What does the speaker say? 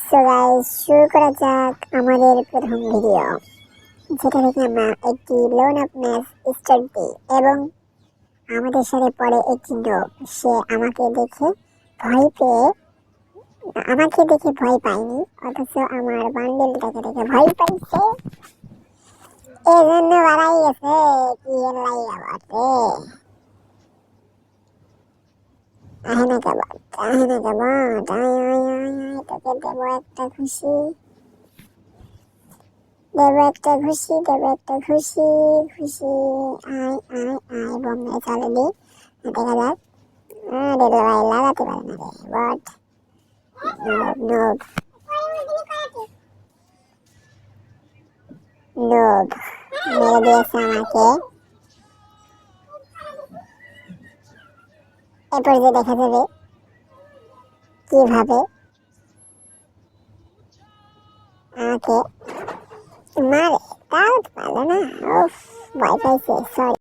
So guys, শুরু করা যাক আমাদের প্রথম ভিডিও, যেটা থেকে আমরা একটি লোন আপ ম্যাচ স্টার্ট দিই এবং আমাদের সাথে পড়ে একটি লোক। সে আমাকে দেখে ভয় পায়নি, অথচ আমার বান্ডেলটাকে দেখে ভয় পাইছে। এই জন্য বাড়াই গেছে কি এর লাই আবার তোকে দেবো একটা খুশি, খুশি খুশি। আয় আয় আয়, বোম মেরে চালে দি, দেখা যাক। আরে রে ভাই, লাগাতে পারে না রে বাট। নোব নোব মেরে দিয়েছে আমাকে। এরপর যে দেখা যাবে কিভাবে আমাকে মারে। তাও তো পারলো না। উফ, ভয় পাইছে, সরি।